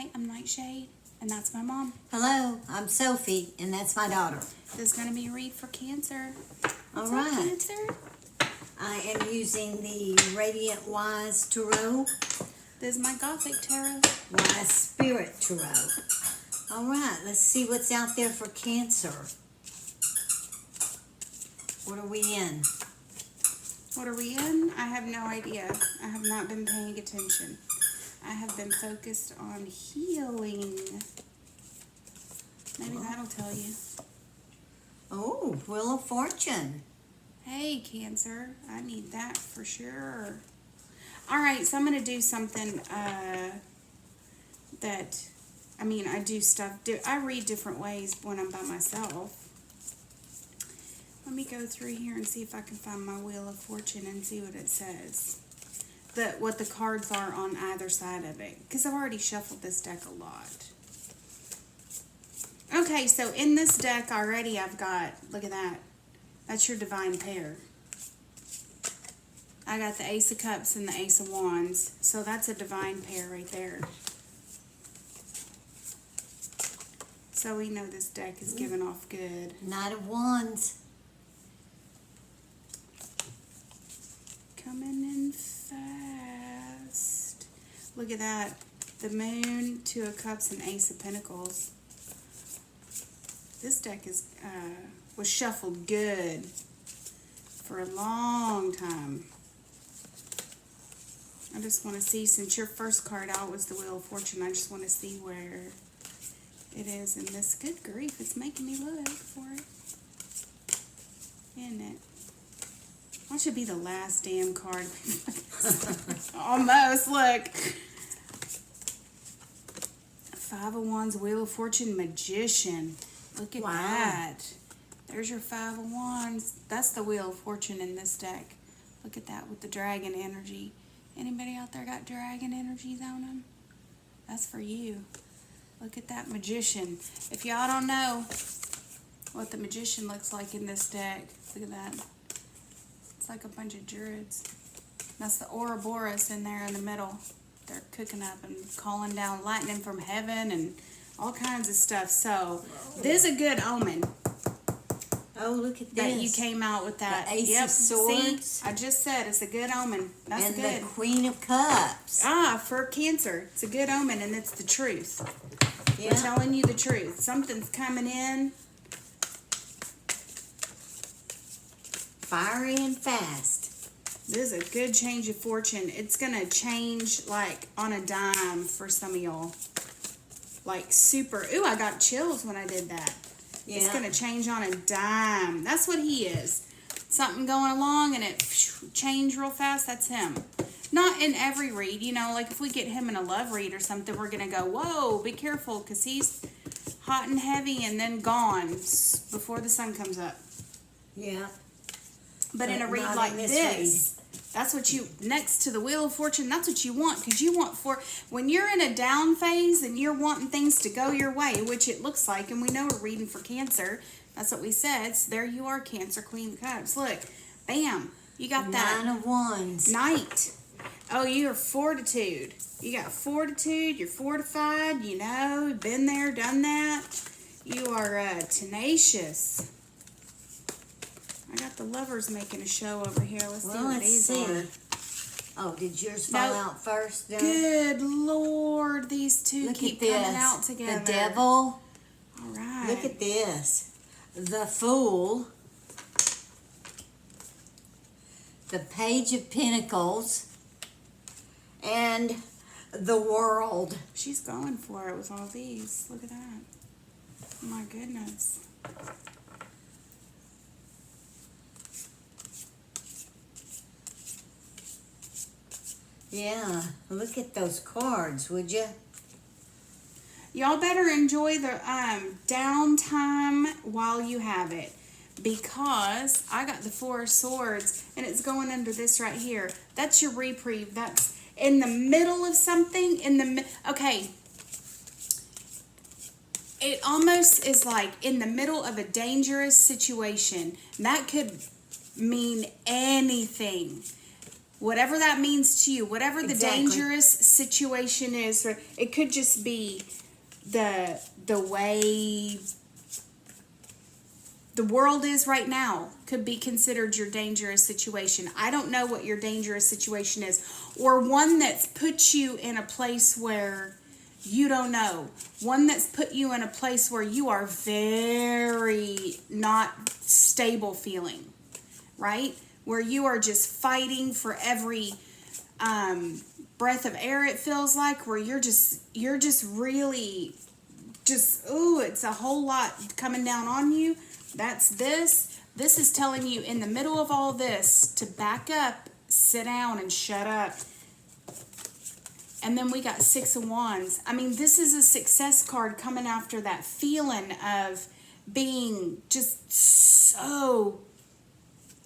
Hi, I'm NightShade, and that's my mom. Hello, I'm Sophie, and that's my daughter. This is going to be a read for Cancer. All What's right. up, Cancer? I am using the Radiant Wise Tarot, This is my Gothic Tarot. Wise Spirit Tarot. All right, let's see what's out there for Cancer. What are we in? What are we in? I have no idea. I have not been paying attention. I have been focused on healing. Maybe that'll tell you. Oh, Wheel of Fortune. Hey, Cancer. I need that for sure. All right, so I'm going to do something that, I do stuff. I read different ways when I'm by myself. Let me go through here and see if I can find my Wheel of Fortune and see what it says. What the cards are on either side of it. Because I've already shuffled this deck a lot. Okay, so in this deck already I've got, look at that. That's your divine pair. I got the Ace of Cups and the Ace of Wands. So that's a divine pair right there. So we know this deck is giving off good. Knight of Wands. Coming in fast. Look at that. The Moon, Two of Cups, and Ace of Pentacles. This deck is was shuffled good for a long time. I just want to see, since your first card out was the Wheel of Fortune, I just want to see where it is in this. Good grief, it's making me look for it. Isn't it? That should be the last damn card. Almost, look. Five of Wands, Wheel of Fortune, Magician. Look at that. There's your Five of Wands. That's the Wheel of Fortune in this deck. Look at that with the dragon energy. Anybody out there got dragon energies on them? That's for you. Look at that Magician. If y'all don't know what the Magician looks like in this deck, look at that. It's like a bunch of druids. That's the Ouroboros in there in the middle. They're cooking up and calling down lightning from heaven and all kinds of stuff. So this is a good omen. Oh, look at this. That you came out with that. The Ace of Swords. See, I just said it's a good omen. That's and good. The Queen of Cups. For Cancer. It's a good omen and it's the truth. Yeah. We're telling you the truth. Something's coming in. Fiery and fast. This is a good change of fortune. It's going to change like on a dime for some of y'all. Like super. Ooh, I got chills when I did that. Yeah. It's going to change on a dime. That's what he is. Something going along and it changed real fast. That's him. Not in every read. You know, like if we get him in a love read or something, we're going to go, whoa, be careful, because he's hot and heavy and then gone before the sun comes up. Yeah. But in a read like this, that's what you, next to the Wheel of Fortune, that's what you want. Because you want when you're in a down phase and you're wanting things to go your way, which it looks like, and we know we're reading for Cancer. That's what we said. So there you are, Cancer, Queen of Cups. Look, bam, you got that. Nine of Wands. Knight. Oh, you're fortitude. You got fortitude. You're fortified. You know, you've been there, done that. You are tenacious. I got the Lovers making a show over here. Let's see what these are. Oh, did yours fall out first? Good Lord, these two keep coming out together. The Devil. All right. Look at this. The Fool. The Page of Pentacles. And the World. She's going for it with all these. Look at that. Oh my goodness. Yeah, look at those cards, would you? Y'all better enjoy the downtime while you have it, because I got the Four of Swords and it's going under this right here. That's your reprieve. That's in the middle of something. Okay. It almost is like in the middle of a dangerous situation. That could mean anything. whatever that means to you, whatever the Exactly. dangerous situation is. Or it could just be the way the world is right now could be considered your dangerous situation. I don't know what your dangerous situation is, or one that's put you in a place where you don't know, one that's put you in a place where you are very not stable feeling, right? Where you are just fighting for every breath of air, it feels like, where you're just really ooh, it's a whole lot coming down on you. That's this. This is telling you in the middle of all this to back up, sit down, and shut up. And then we got Six of Wands. I mean, this is a success card coming after that feeling of being just so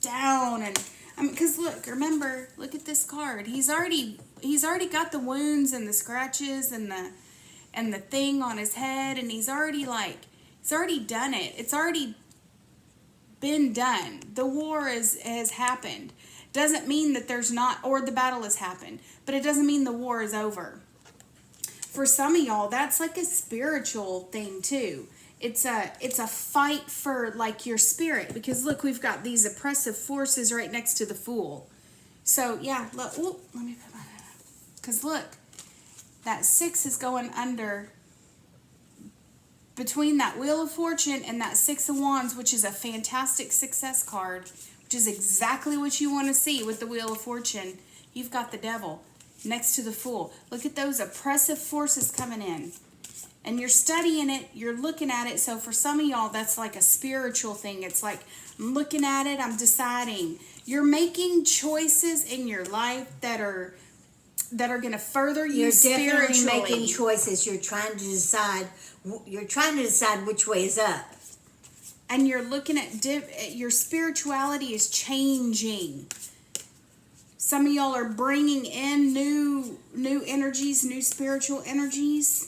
down. And I mean, because look at this card. He's already got the wounds and the scratches and the thing on his head, and he's already done it. It's already been done. The war has happened. Doesn't mean that there's not, or the battle has happened, but it doesn't mean the war is over. For some of y'all, that's like a spiritual thing too. It's a fight for like your spirit, because look, we've got these oppressive forces right next to the Fool. So yeah, look, ooh, let me put my, because look, that 6 is going under between that Wheel of Fortune and that 6 of Wands, which is a fantastic success card, which is exactly what you want to see with the Wheel of Fortune. You've got the Devil next to the Fool. Look at those oppressive forces coming in. And you're studying it, you're looking at it. So for some of y'all, that's like a spiritual thing. It's like, I'm looking at it, I'm deciding. You're making choices in your life that are going to further you spiritually. You're definitely making choices. You're trying to decide which way is up. And you're looking at your spirituality is changing. Some of y'all are bringing in new energies, new spiritual energies.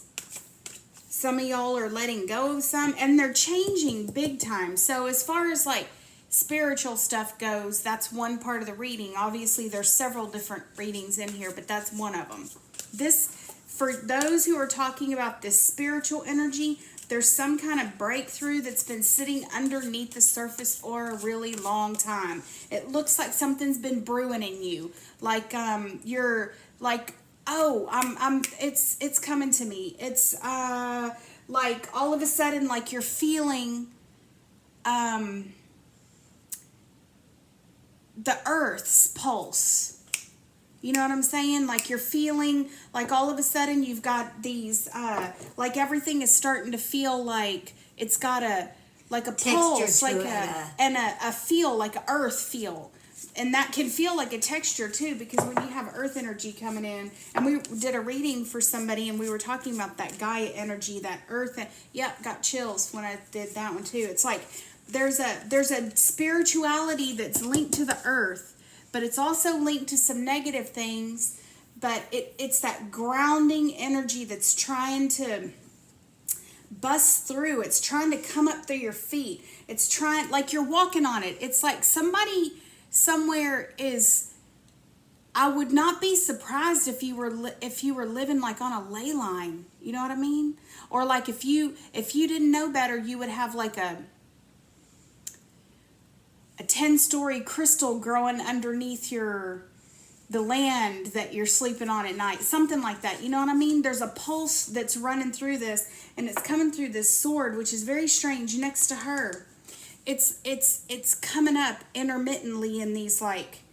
Some of y'all are letting go of some, and they're changing big time. So as far as like spiritual stuff goes, that's one part of the reading. Obviously, there's several different readings in here, but that's one of them. This, for those who are talking about this spiritual energy, there's some kind of breakthrough that's been sitting underneath the surface for a really long time. It looks like something's been brewing in you. Like you're like, oh, it's coming to me. It's like all of a sudden, like you're feeling the earth's pulse. You know what I'm saying? Like you're feeling like all of a sudden you've got these like everything is starting to feel like it's got a pulse, like a feel, like an earth feel. And that can feel like a texture too, because when you have earth energy coming in, and we did a reading for somebody and we were talking about that Gaia energy, that earth, yep, got chills when I did that one too. It's like there's a spirituality that's linked to the earth, but it's also linked to some negative things, but it's that grounding energy that's trying to bust through. It's trying to come up through your feet. It's trying, like you're walking on it. It's like somebody somewhere is, I would not be surprised if you were living like on a ley line. You know what I mean? Or like if you didn't know better, you would have like a 10-story crystal growing underneath the land that you're sleeping on at night. Something like that. You know what I mean? There's a pulse that's running through this, and it's coming through this sword, which is very strange, next to her. It's coming up intermittently in these like,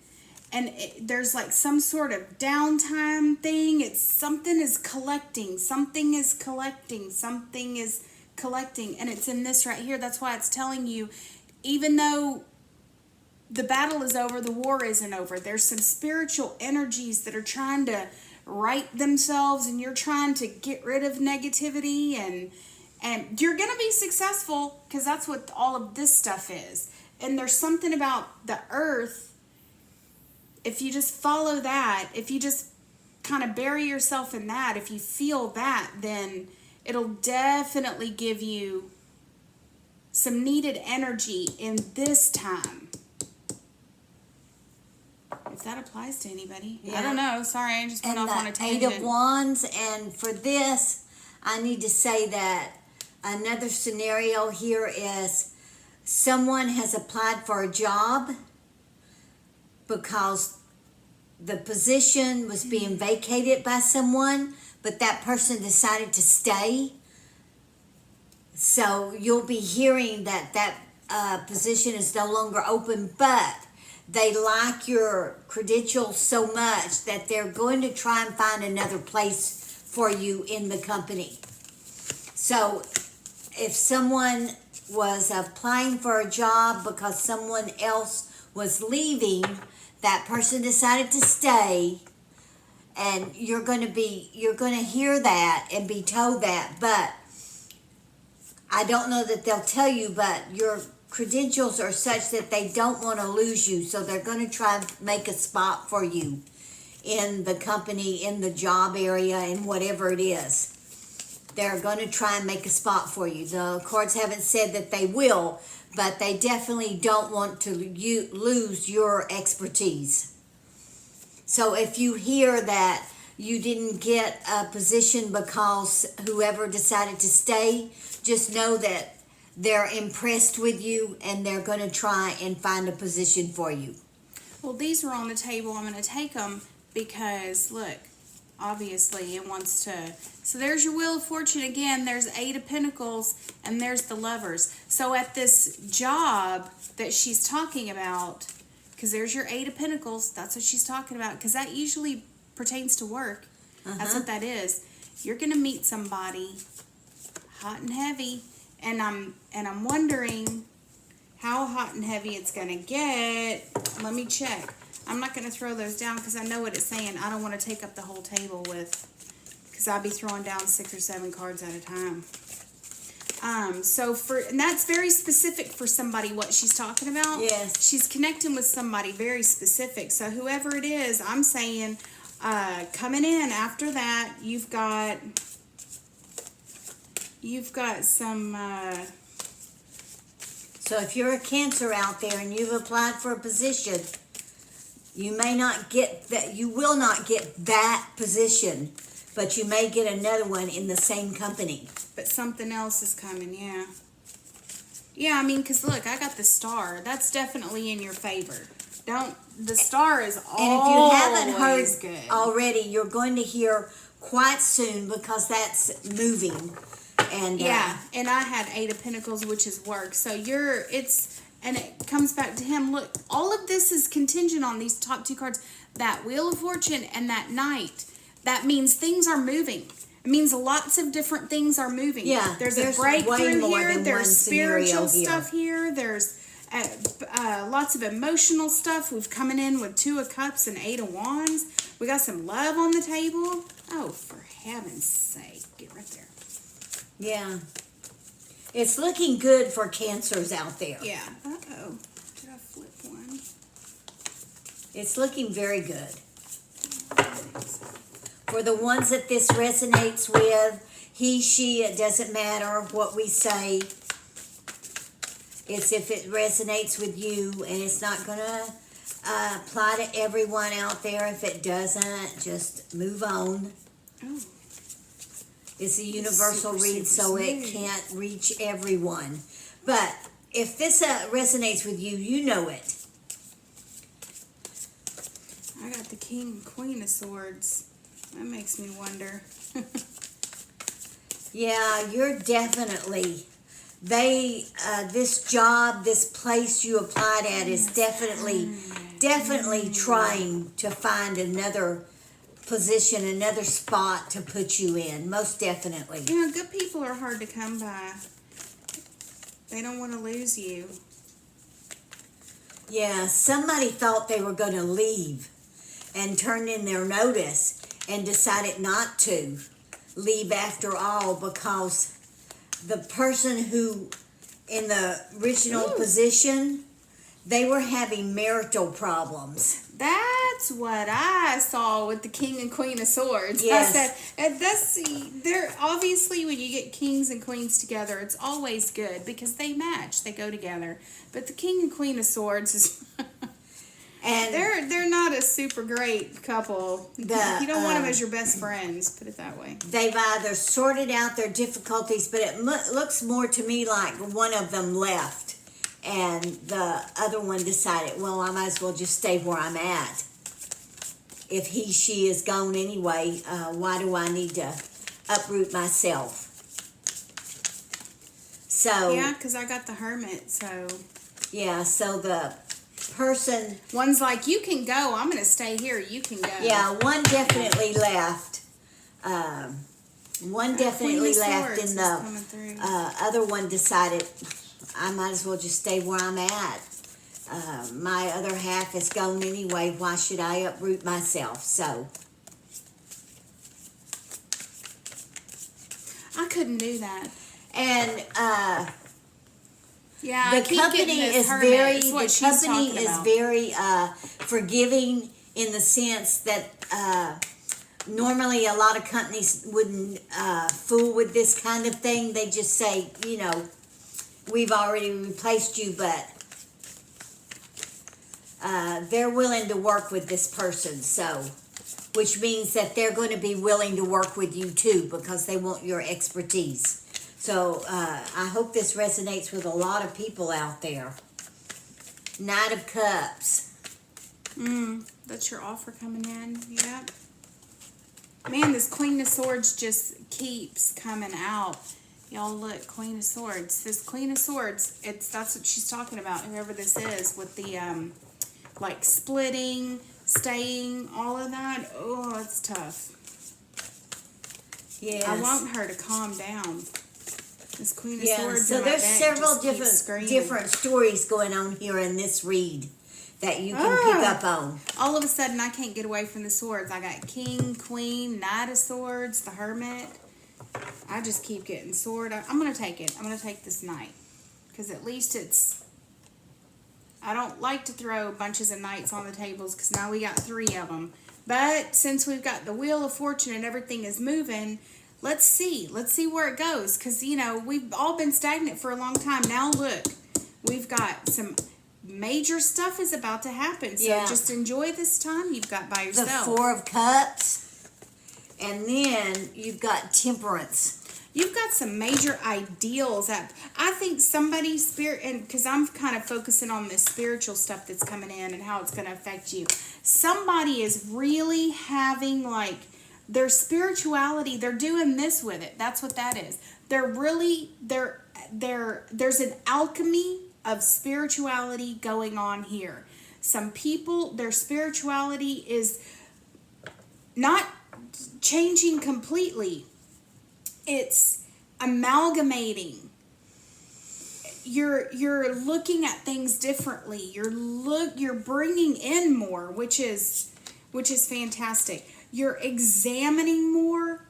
and there's like some sort of downtime thing. It's something is collecting, and it's in this right here. That's why it's telling you, even though the battle is over, the war isn't over. There's some spiritual energies that are trying to right themselves, and you're trying to get rid of negativity, and you're going to be successful, because that's what all of this stuff is. And there's something about the earth, if you just follow that, if you just kind of bury yourself in that, if you feel that, then it'll definitely give you some needed energy in this time. If that applies to anybody. Yeah. I don't know. Sorry, I just went And off on a the Eight of tangent. Wands, and for this, I need to say that another scenario here is someone has applied for a job because the position was being vacated by someone, but that person decided to stay. So you'll be hearing that position is no longer open, but they like your credentials so much that they're going to try and find another place for you in the company. So if someone was applying for a job because someone else was leaving, that person decided to stay, and you're going to hear that and be told that, but I don't know that they'll tell you, but your credentials are such that they don't want to lose you, so they're going to try and make a spot for you in the company, in the job area, and whatever it is. They're going to try and make a spot for you. The cards haven't said that they will, but they definitely don't want to lose your expertise. So if you hear that you didn't get a position because whoever decided to stay, just know that they're impressed with you and they're going to try and find a position for you. Well, these are on the table. I'm going to take them because, look, obviously it wants to. So there's your Wheel of Fortune again. There's Eight of Pentacles and there's the Lovers. So at this job that she's talking about, because there's your Eight of Pentacles, that's what she's talking about, because that usually pertains to work. That's what that is. You're going to meet somebody hot and heavy, and I'm wondering how hot and heavy it's going to get. Let me check. I'm not going to throw those down because I know what it's saying. I don't want to take up the whole table because I'll be throwing down 6 or 7 cards at a time. And that's very specific for somebody, what she's talking about. Yes. She's connecting with somebody very specific. So whoever it is, I'm saying, coming in after that, you've got some, So if you're a Cancer out there and you've applied for a position, you may not get that, you will not get that position, but you may get another one in the same company. but something else is coming, yeah. Yeah, I mean, because look, I got the Star. That's definitely in your favor. The Star is always And if you haven't heard good. already, you're going to hear quite soon because that's moving. And Yeah, and I had Eight of Pentacles, which is work. So and it comes back to him. Look, all of this is contingent on these top 2 cards. That Wheel of Fortune and that Knight. That means things are moving. It means lots of different things are moving. Yeah, there's there's a way breakthrough more here. than There's one scenario spiritual here. stuff here. There's lots of emotional stuff. We've coming in with 2 of Cups and 8 of Wands. We got some love on the table. Oh, for heaven's sake. Get right there. yeah. It's looking good for Cancers out there. Yeah. Uh-oh. Did I flip one? It's looking very good. For the ones that this resonates with, he, she, it doesn't matter what we say. It's if it resonates with you, and it's not going to apply to everyone out there. If it doesn't, just move on. Oh. It's a universal read, so it can't reach everyone. But if this resonates with you, you know it. I got the King and Queen of Swords. That makes me wonder. Yeah, you're definitely, this job, this place you applied at is definitely trying to find another position, another spot to put you in, most definitely. You know, good people are hard to come by. They don't want to lose you. Yeah, somebody thought they were going to leave and turned in their notice and decided not to leave after all because the person who in the original position, they were having marital problems. That's what I saw with the King and Queen of Swords. Yes. I said, they're obviously when you get kings and queens together, it's always good because they match, they go together. But the King and Queen of Swords is And they're not a super great couple. You don't want them as your best friends, put it that way. they've either sorted out their difficulties, but it looks more to me like one of them left, and the other one decided, well, I might as well just stay where I'm at. If she is gone anyway, why do I need to uproot myself? So Yeah, because I got the Hermit, so... Yeah, so the person... One's like, you can go. I'm going to stay here. You can go. Yeah, one definitely left. One definitely left, and the other one decided, I might as well just stay where I'm at. My other half is gone anyway. Why should I uproot myself? So... I couldn't do that. And yeah, the company is very forgiving in the sense that normally a lot of companies wouldn't fool with this kind of thing. They just say, we've already replaced you, but they're willing to work with this person, so which means that they're going to be willing to work with you too because they want your expertise. So I hope this resonates with a lot of people out there. Knight of Cups. That's your offer coming in. Yep. Man, this Queen of Swords just keeps coming out. Y'all look, Queen of Swords. This Queen of Swords, that's what she's talking about, whoever this is, with the like splitting, staying, all of that. Oh, it's tough. Yes. I want her to calm down. This Queen of Swords. So there's several different stories going on here in this read that you can pick up on. All of a sudden, I can't get away from the swords. I got King, Queen, Knight of Swords, the Hermit. I just keep getting sword. I'm going to take it. I'm going to take this Knight. Because at least it's... I don't like to throw bunches of Knights on the tables because now we got 3 of them. But since we've got the Wheel of Fortune and everything is moving... Let's see where it goes, because, we've all been stagnant for a long time. Now, look, we've got some major stuff is about to happen, so just enjoy this time you've got by yourself. The 4 of Cups, and then you've got Temperance. You've got some major ideals. I think somebody's spirit, and because I'm kind of focusing on this spiritual stuff that's coming in and how it's going to affect you. Somebody is really having, like... Their spirituality, they're doing this with it. That's what that is. There's an alchemy of spirituality going on here. Some people, their spirituality is not changing completely. It's amalgamating. You're looking at things differently. You're bringing in more, which is fantastic. You're examining more,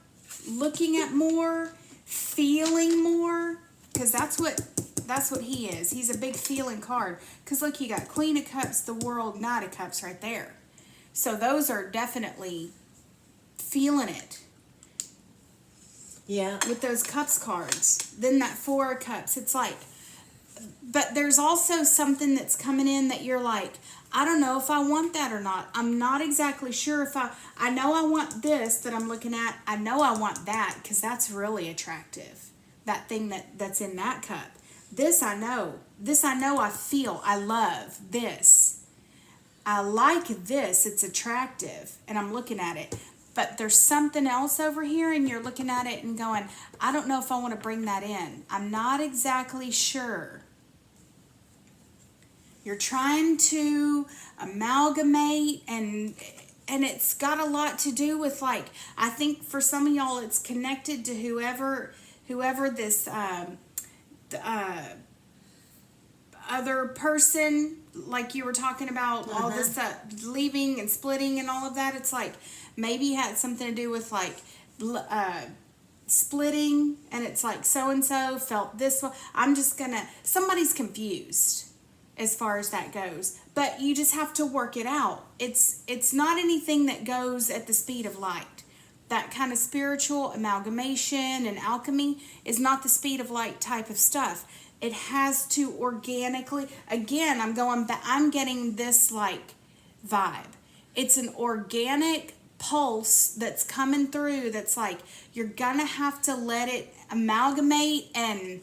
looking at more, feeling more, because that's what he is. He's a big feeling card. Because look, you got Queen of Cups, the World, Knight of Cups right there. So those are definitely feeling it. Yeah. With those Cups cards. Then that 4 of Cups, it's like, but there's also something that's coming in that you're like, I don't know if I want that or not. I'm not exactly sure if I know I want this that I'm looking at. I know I want that because that's really attractive. That thing that's in that cup. This I know. This I know I feel. I love this. I like this. It's attractive. And I'm looking at it. But there's something else over here and you're looking at it and going, I don't know if I want to bring that in. I'm not exactly sure. You're trying to amalgamate and it's got a lot to do with, like, I think for some of y'all it's connected to whoever this other person, like you were talking about, all this leaving and splitting and all of that. It's like maybe it had something to do with, like, splitting, and it's like so-and-so felt this way. Somebody's confused as far as that goes, but you just have to work it out. It's not anything that goes at the speed of light. That kind of spiritual amalgamation and alchemy is not the speed of light type of stuff. It has to organically, again, I'm getting this, like, vibe. It's an organic pulse that's coming through that's like you're gonna have to let it amalgamate, and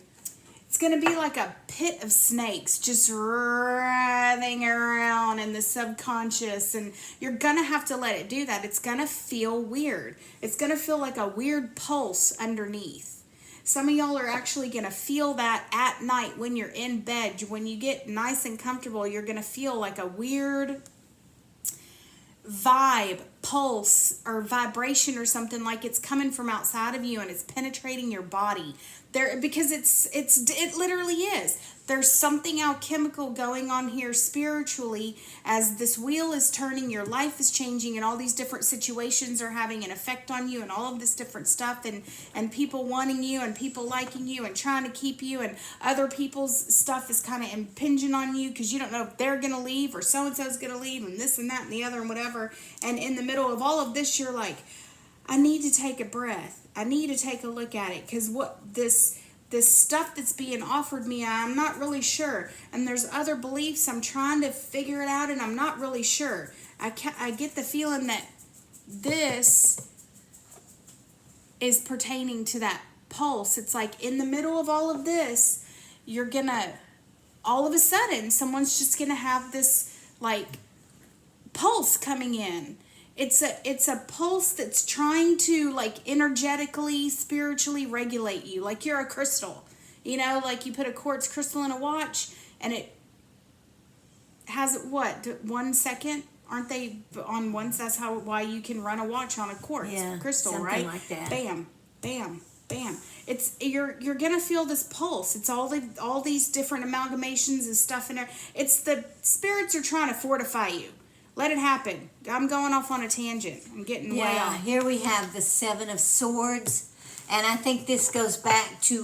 it's gonna be like a pit of snakes just writhing around in the subconscious, and you're gonna have to let it do that. It's gonna feel weird. It's gonna feel like a weird pulse underneath. Some of y'all are actually gonna feel that at night when you're in bed. When you get nice and comfortable, you're gonna feel like a weird vibe, pulse, or vibration or something, like it's coming from outside of you and it's penetrating your body there, because it literally is. There's something alchemical going on here spiritually as this wheel is turning, your life is changing, and all these different situations are having an effect on you, and all of this different stuff, and people wanting you and people liking you and trying to keep you, and other people's stuff is kind of impinging on you because you don't know if they're going to leave or so-and-so's going to leave, and this and that and the other and whatever. And in the middle of all of this, you're like, I need to take a breath. I need to take a look at it, because what this stuff that's being offered me, I'm not really sure. And there's other beliefs, I'm trying to figure it out, and I'm not really sure. I get the feeling that this is pertaining to that pulse. It's like in the middle of all of this, you're gonna, all of a sudden, someone's just gonna have this like pulse coming in. It's a pulse that's trying to like energetically, spiritually regulate you. Like you're a crystal, you know, like you put a quartz crystal in a watch and it has what, 1 second? Aren't they on once? That's why you can run a watch on a quartz crystal, something right? Like that. Bam, bam, bam. It's you're gonna feel this pulse. It's all these different amalgamations and stuff in there. It's the spirits are trying to fortify you. Let it happen. I'm going off on a tangent. I'm getting way off. Here we have the 7 of Swords, and I think this goes back to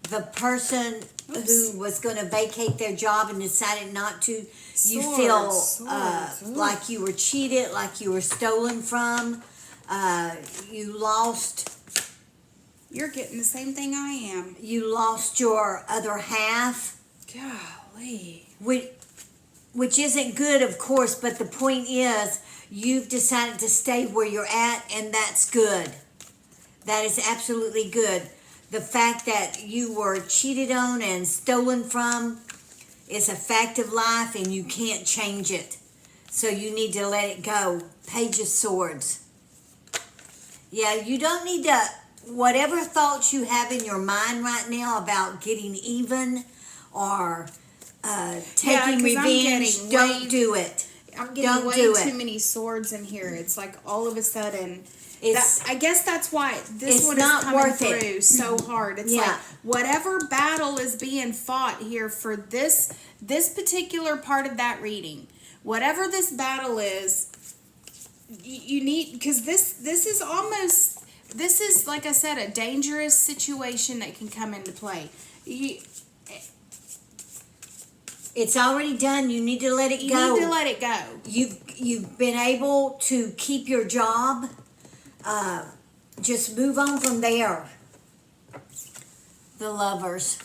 the person who was going to vacate their job and decided not to. You feel like you were cheated, like you were stolen from. You lost. You're getting the same thing I am. You lost your other half. Golly. Which isn't good, of course, but the point is you've decided to stay where you're at, and that's good. That is absolutely good. The fact that you were cheated on and stolen from is a fact of life, and you can't change it. So you need to let it go. Page of Swords. Yeah, you don't need to, whatever thoughts you have in your mind right now about getting even or taking revenge, don't do it. I'm getting way too many swords in here. It's like all of a sudden, I guess that's why this one is coming through so hard. It's like whatever battle is being fought here for this particular part of that reading, whatever this battle is, you need, because this is like I said, a dangerous situation that can come into play. It's already done. You need to let it go. You need to let it go. You've been able to keep your job. Just move on from there. The Lovers.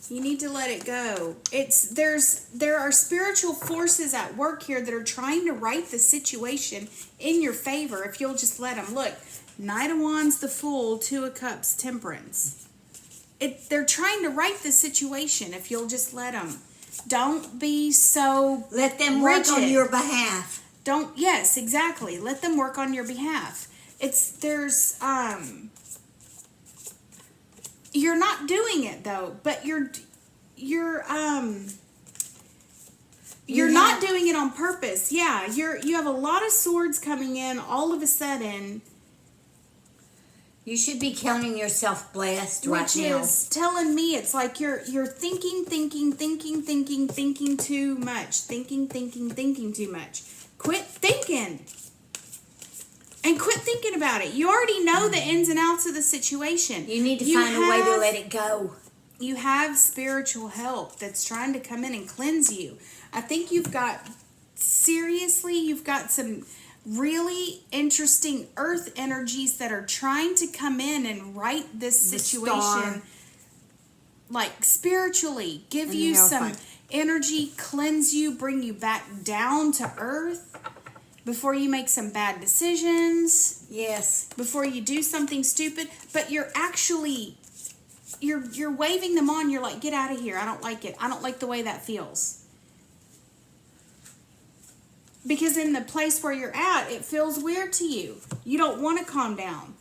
You need to let it go. There are spiritual forces at work here that are trying to right the situation in your favor if you'll just let them. Look, Knight of Wands, the Fool, 2 of Cups, Temperance. They're trying to right the situation if you'll just let them. Don't be so let them work on your behalf. Yes, exactly. Let them work on your behalf. You're not doing it though, but you're not doing it on purpose. Yeah, you have a lot of swords coming in all of a sudden. You should be counting yourself blessed right now. Which is telling me it's like you're thinking too much. Thinking too much. Quit thinking. And quit thinking about it. You already know the ins and outs of the situation. You need to find a way to let it go. You have spiritual help that's trying to come in and cleanse you. I think you've got some really interesting earth energies that are trying to come in and right this situation, like spiritually give you some energy cleanse you, bring you back down to earth before you make some bad decisions. Yes. Before you do something stupid, but you're actually you're waving them on. You're like, get out of here. I don't like it. I don't like the way that feels. Because in the place where you're at, it feels weird to you. You don't want to calm down.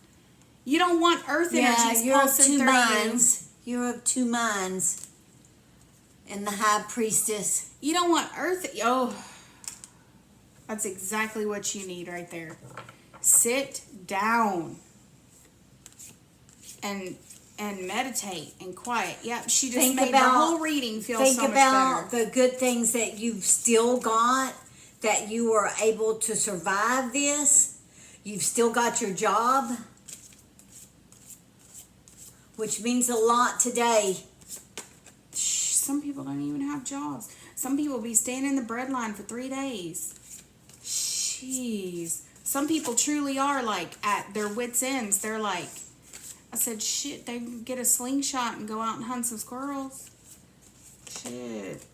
You don't want earth energies pulsing through you. You're of two minds. And the high priestess. You don't want earth. Oh, that's exactly what you need right there. Sit down and meditate and quiet. Yep, she just made the whole reading feel so much better. Think about the good things that you've still got, that you were able to survive this. You've still got your job, which means a lot today. Some people don't even have jobs. Some people be standing in the bread line for 3 days. Jeez. Some people truly are like at their wits' ends. They're like, I said, shit, they can get a slingshot and go out and hunt some squirrels. Shit.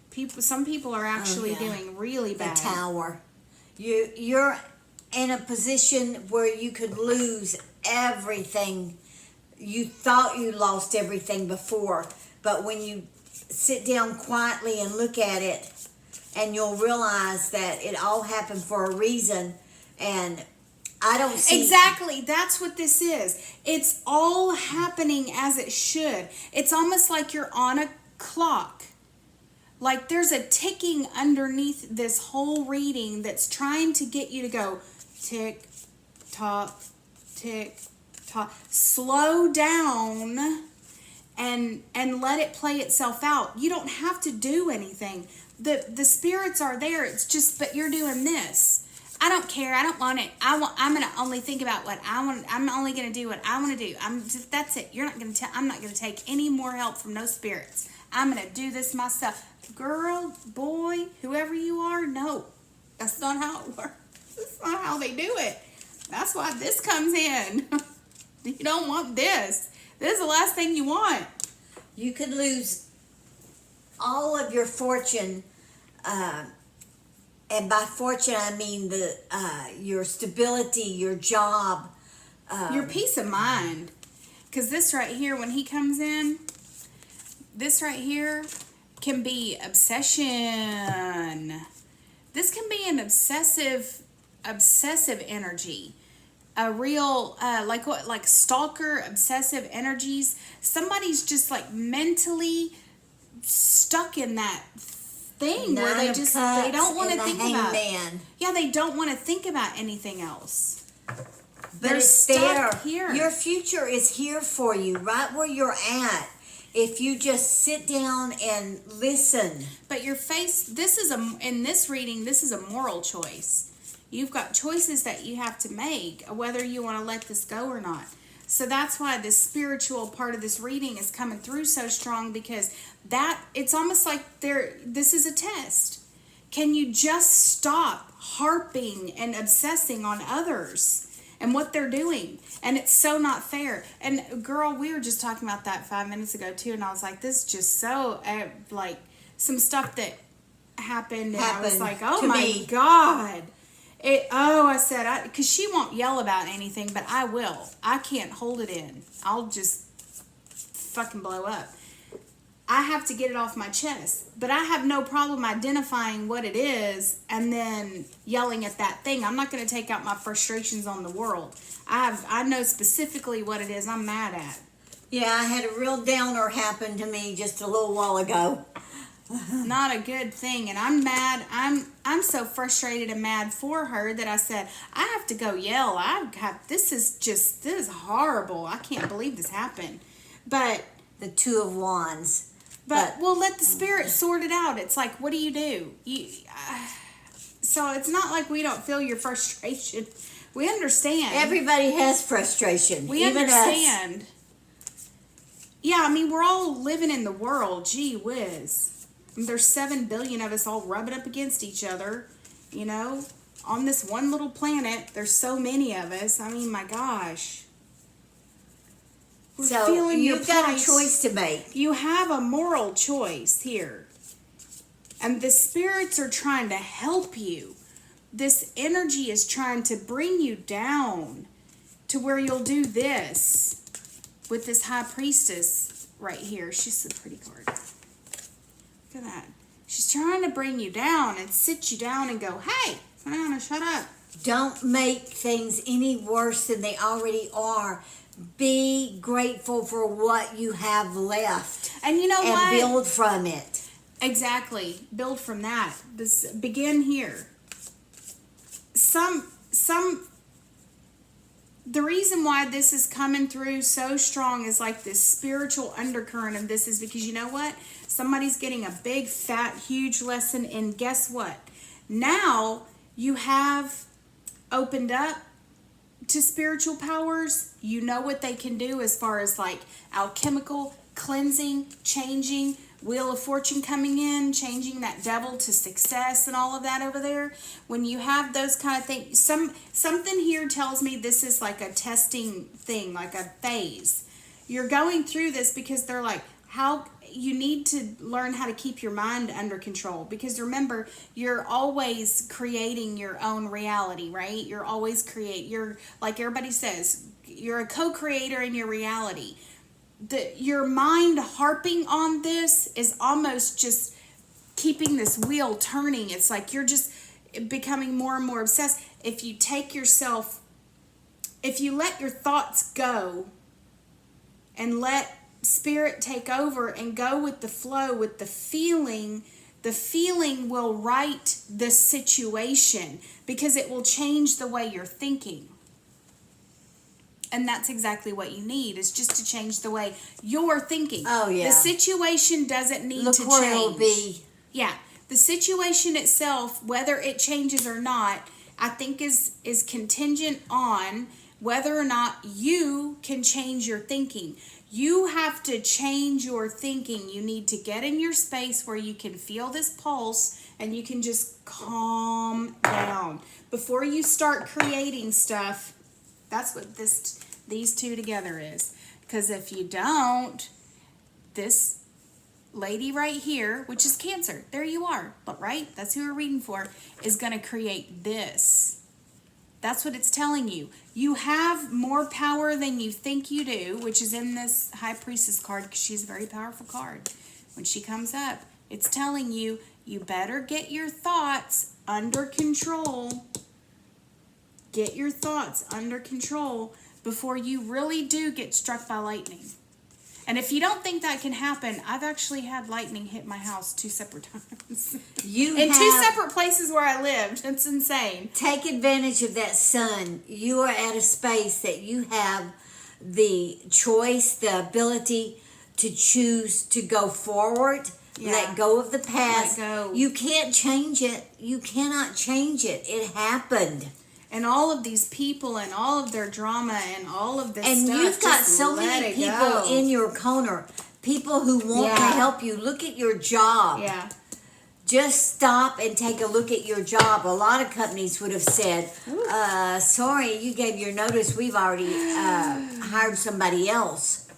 Some people are actually doing really bad. The tower. You're in a position where you could lose everything. You thought you lost everything before, but when you sit down quietly and look at it, and you'll realize that it all happened for a reason. And I don't see... Exactly. That's what this is. It's all happening as it should. It's almost like you're on a clock. Like there's a ticking underneath this whole reading that's trying to get you to go tick, tock, tick, tock. Slow down and let it play itself out. You don't have to do anything. The spirits are there. It's just, but you're doing this. I don't care. I don't want it. I'm going to only think about what I want. I'm only going to do what I want to do. That's it. I'm not going to take any more help from no spirits. I'm going to do this myself. Girl, boy, whoever you are, no. That's not how it works. That's not how they do it. That's why this comes in. You don't want this. This is the last thing you want. You could lose all of your fortune, and by fortune I mean your stability, your job, your peace of mind. Because this right here, when he comes in, this right here can be obsession. This can be an obsessive energy. A real like stalker obsessive energies. Somebody's just like mentally stuck in that thing where they don't want to think about it. Yeah, they don't want to think about anything else. But it's there. Here. Your future is here for you, right where you're at. If you just sit down and listen. But your face, in this reading, this is a moral choice. You've got choices that you have to make, whether you want to let this go or not. So that's why this spiritual part of this reading is coming through so strong, because it's almost like this is a test. Can you just stop harping and obsessing on others and what they're doing? And it's so not fair. And girl, we were just talking about that 5 minutes ago too, and I was like, this is just so like some stuff that happened, and I was like, oh my God. I said, because she won't yell about anything, but I will. I can't hold it in. I'll just fucking blow up. I have to get it off my chest, but I have no problem identifying what it is and then yelling at that thing. I'm not going to take out my frustrations on the world. I know specifically what it is I'm mad at. Yeah, I had a real downer happen to me just a little while ago. Not a good thing, and I'm mad. I'm so frustrated and mad for her that I said I have to go yell. This is horrible. I can't believe this happened. But the Two of Wands. But we'll let the spirit sort it out. It's like, what do you do? So it's not like we don't feel your frustration. We understand. Everybody has frustration. We understand. Us. Yeah, I mean, we're all living in the world. Gee whiz. There's 7 billion of us all rubbing up against each other, on this one little planet. There's so many of us. I mean, my gosh. So you've got a choice to make. You have a moral choice here. And the spirits are trying to help you. This energy is trying to bring you down to where you'll do this with this high priestess right here. She's a pretty card. Look at that. She's trying to bring you down and sit you down and go, hey, shut up. Don't make things any worse than they already are. Be grateful for what you have left. And you know what? And build from it. Exactly. Build from that. This begin here. The reason why this is coming through so strong is like this spiritual undercurrent of this is because you know what? Somebody's getting a big, fat, huge lesson, and guess what? Now you have opened up to spiritual powers. You know what they can do as far as like alchemical, cleansing, changing, Wheel of Fortune coming in, changing that devil to success and all of that over there. When you have those kind of things, something here tells me this is like a testing thing, like a phase. You're going through this because they're like, how you need to learn how to keep your mind under control, because remember, you're always creating your own reality, right? You're always you're like everybody says, you're a co-creator in your reality. Your mind harping on this is almost just keeping this wheel turning. It's like you're just becoming more and more obsessed. If you let your thoughts go and let spirit take over and go with the flow, with the feeling will right the situation because it will change the way you're thinking. And that's exactly what you need, is just to change the way you're thinking. Oh, yeah. The situation doesn't need to change. Look where it'll be. Yeah. The situation itself, whether it changes or not, I think is contingent on whether or not you can change your thinking. You have to change your thinking. You need to get in your space where you can feel this pulse and you can just calm down. Before you start creating stuff, that's what these two together is. Because if you don't, this lady right here, which is Cancer, there you are, but right? That's who we're reading for, is going to create this. That's what it's telling you. You have more power than you think you do, which is in this High Priestess card, because she's a very powerful card. When she comes up, it's telling you, you better get your thoughts under control. Get your thoughts under control before you really do get struck by lightning. And if you don't think that can happen, I've actually had lightning hit my house 2 separate times. In 2 separate places where I lived. It's insane. Take advantage of that sun. You are at a space that you have the choice, the ability to choose to go forward. Yeah. Let go of the past. Let go. You can't change it. You cannot change it. It happened. And all of these people and all of their drama and all of this and stuff. And you've got so many people in your corner. People who want to help you. Look at your job. Yeah. Just stop and take a look at your job. A lot of companies would have said, sorry, you gave your notice. We've already hired somebody else.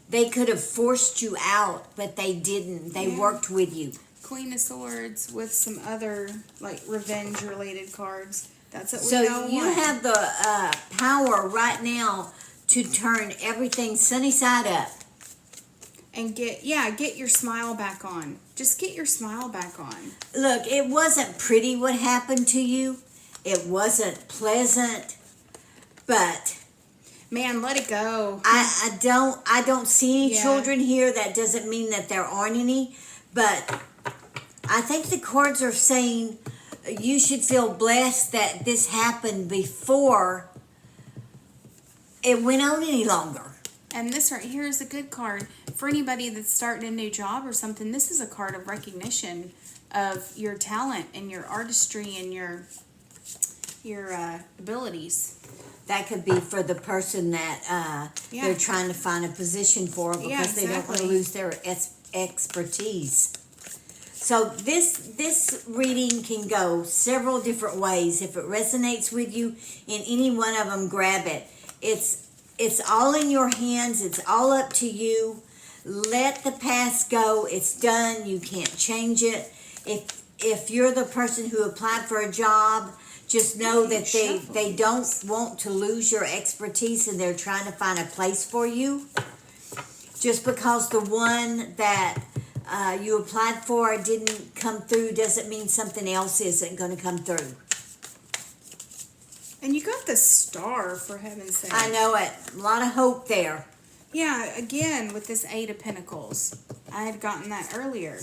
They could have forced you out, but they didn't. They worked with you. Queen of Swords with some other like revenge-related cards. That's what we so don't you want. have the power right now to turn everything sunny side up. And get your smile back on. Just get your smile back on. Look, it wasn't pretty what happened to you. It wasn't pleasant, but man, let it go. I don't see any children here. That doesn't mean that there aren't any, but I think the cards are saying you should feel blessed that this happened before it went on any longer. And this right here is a good card for anybody that's starting a new job or something. This is a card of recognition of your talent and your artistry and your abilities. That could be for the person that they're trying to find a position for because they don't want to lose their expertise. So this reading can go several different ways. If it resonates with you in any one of them, grab it. It's all in your hands. It's all up to you. Let the past go. It's done. You can't change it. If you're the person who applied for a job, just know that they don't want to lose your expertise and they're trying to find a place for you. Just because the one that you applied for didn't come through doesn't mean something else isn't going to come through. And you got the star, for heaven's sake. I know it. A lot of hope there. Yeah, again, with this Eight of Pentacles. I had gotten that earlier.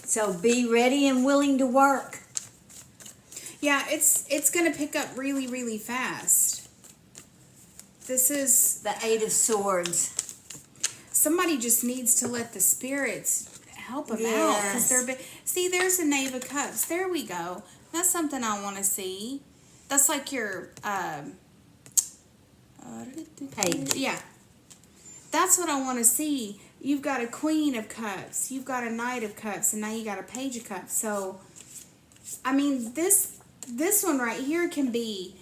So be ready and willing to work. Yeah, it's going to pick up really, really fast. This is... The Eight of Swords. Somebody just needs to let the spirits help them out. Because they're see, there's a Knave of Cups. There we go. That's something I want to see. That's like your... Page. Yeah. That's what I want to see. You've got a Queen of Cups. You've got a Knight of Cups. And now you got a Page of Cups. So, I mean, this one right here can be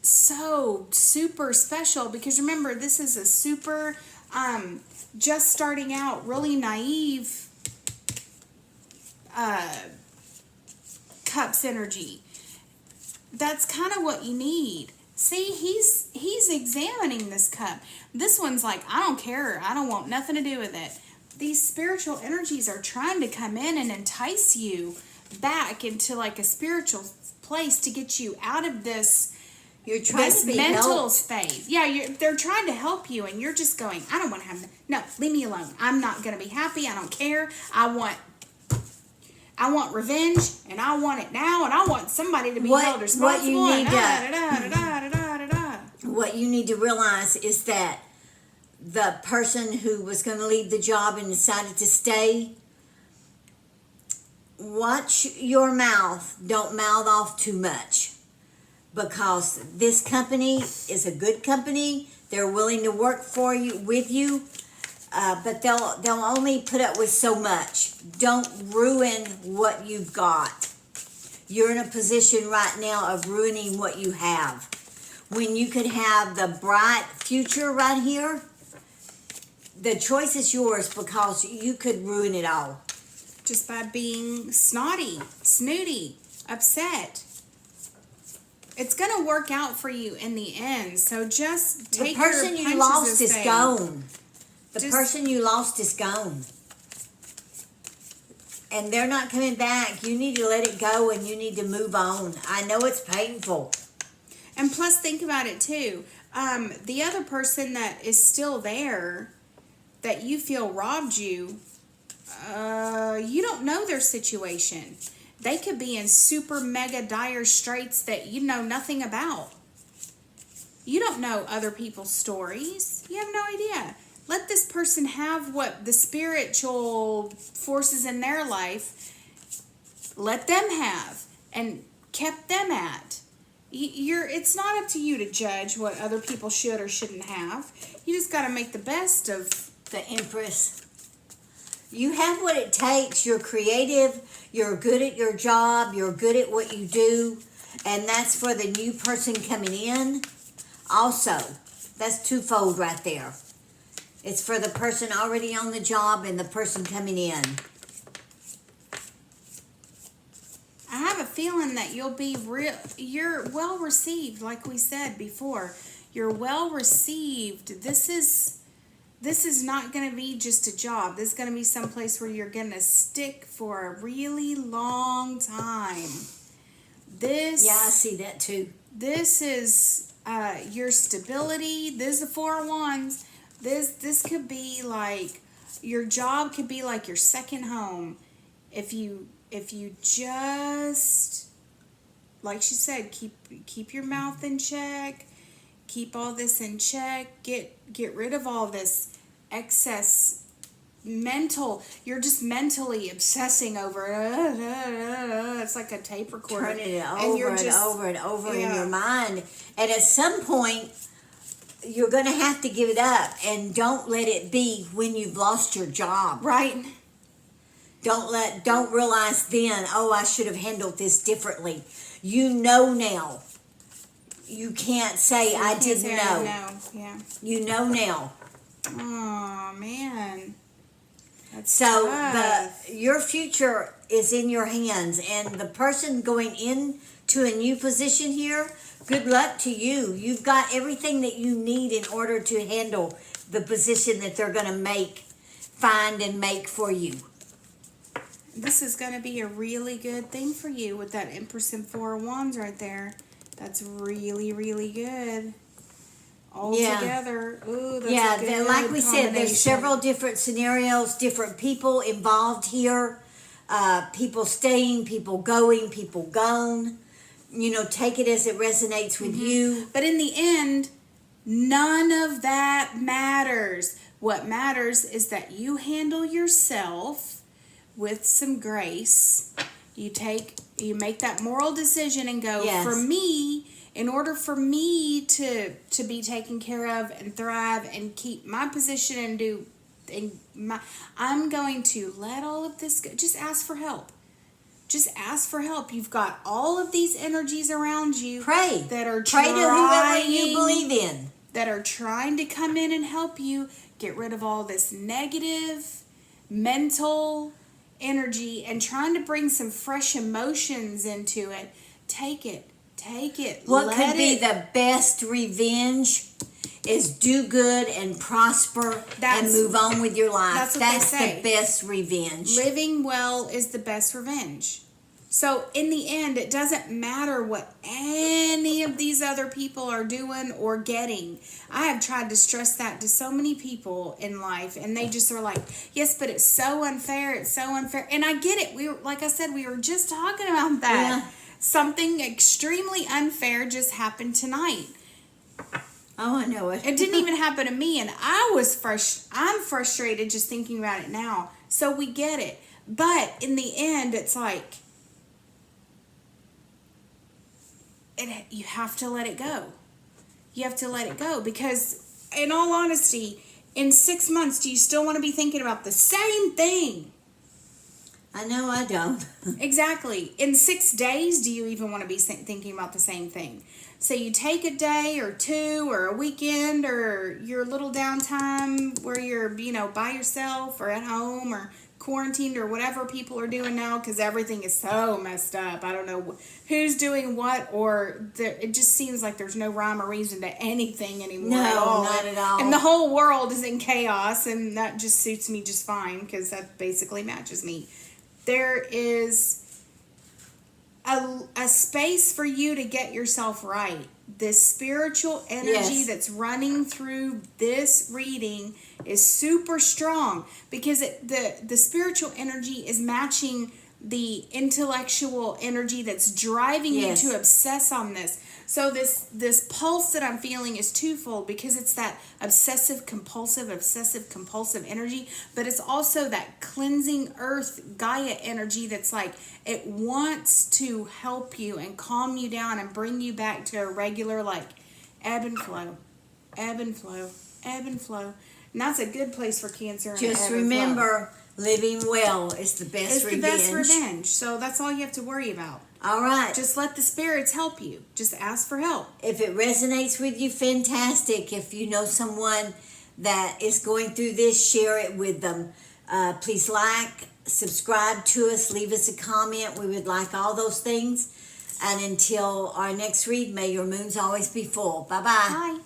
so super special. Because remember, this is a super, just starting out, really naive Cups energy. That's kind of what you need. See, he's examining this cup. This one's like, I don't care. I don't want nothing to do with it. These spiritual energies are trying to come in and entice you back into like a spiritual place to get you out of this, you're trying this to be mental helped. space. Yeah, they're trying to help you, and you're just going, I don't want to have, no, leave me alone. I'm not going to be happy. I don't care. I want revenge, and I want it now, and I want somebody to be held responsible. What you need to realize is that the person who was going to leave the job and decided to stay, watch your mouth. Don't mouth off too much, because this company is a good company. They're willing to work for you, with you. But they'll only put up with so much. Don't ruin what you've got. You're in a position right now of ruining what you have. When you could have the bright future right here, the choice is yours, because you could ruin it all. Just by being snotty, snooty, upset. It's going to work out for you in the end. So just take your punches. The person you lost is gone. The Just, person you lost is gone. And they're not coming back. You need to let it go and you need to move on. I know it's painful. And plus, think about it too. The other person that is still there, that you feel robbed you, you don't know their situation. They could be in super mega dire straits that you know nothing about. You don't know other people's stories. You have no idea. Let this person have what the spiritual forces in their life, let them have and kept them at. It's not up to you to judge what other people should or shouldn't have. You just got to make the best of the Empress. You have what it takes. You're creative. You're good at your job. You're good at what you do. And that's for the new person coming in. Also, that's twofold right there. It's for the person already on the job and the person coming in. I have a feeling that you're well received, like we said before. You're well received. This is not going to be just a job. This is going to be someplace where you're going to stick for a really long time. Yeah, I see that too. This is your stability. This is the Four of Wands. This could be like, your job could be like your second home. If you just, like she said, keep your mouth in check, keep all this in check, get rid of all this excess you're just mentally obsessing over it. It's like a tape recorder. Turning it over and over and over in your mind. And at some point, you're going to have to give it up, and don't let it be when you've lost your job. Right. Don't realize then, oh, I should have handled this differently. You know now. You can't say I didn't know. Yeah. You know now. Oh man. That's So tough. your future is in your hands, and the person going into a new position here, good luck to you. You've got everything that you need in order to handle the position that they're going to find and make for you. This is going to be a really good thing for you with that Empress and Four of Wands right there. That's really, really good. All together. Ooh, that's a good like we said, there's combination. several different scenarios, different people involved here. People staying, people going, people gone. You know, take it as it resonates with you. But in the end, none of that matters. What matters is that you handle yourself with some grace. You make that moral decision and go, for me, in order for me to be taken care of and thrive and keep my position I'm going to let all of this go. Just ask for help. Just ask for help. You've got all of these energies around you. Pray. That are Pray to whoever you believe in. That are trying to come in and help you get rid of all this negative mental energy and trying to bring some fresh emotions into it. Take it. What could be the best revenge is do good and prosper and move on with your life. That's what That's they say. the best revenge. Living well is the best revenge. So in the end, it doesn't matter what any of these other people are doing or getting. I have tried to stress that to so many people in life, and they just are like, yes, but it's so unfair. It's so unfair. And I get it. Like I said, we were just talking about that. Yeah. Something extremely unfair just happened tonight. Oh, I know it. It didn't even happen to me, and I'm frustrated just thinking about it now. So we get it. But in the end, it's like, you have to let it go. You have to let it go because, in all honesty, in 6 months, do you still want to be thinking about the same thing? I know I don't. Exactly. In 6 days, do you even want to be thinking about the same thing? So you take a day or two or a weekend or your little downtime where you're, by yourself or at home or quarantined or whatever people are doing now because everything is so messed up. I don't know who's doing what, or it just seems like there's no rhyme or reason to anything anymore at all. Not at all. And the whole world is in chaos, and that just suits me just fine because that basically matches me. There is a space for you to get yourself right. This spiritual energy that's running through this reading is super strong because the spiritual energy is matching the intellectual energy that's driving you to obsess on this. So this pulse that I'm feeling is twofold because it's that obsessive compulsive energy, but it's also that cleansing earth Gaia energy that's like it wants to help you and calm you down and bring you back to a regular like ebb and flow. And that's a good place for Cancer. Just remember, living well is the best revenge. It's the best revenge. So that's all you have to worry about. All right. Just let the spirits help you. Just ask for help. If it resonates with you, fantastic. If you know someone that is going through this, share it with them. Please like, subscribe to us, leave us a comment. We would like all those things. And until our next read, may your moons always be full. Bye-bye. Bye.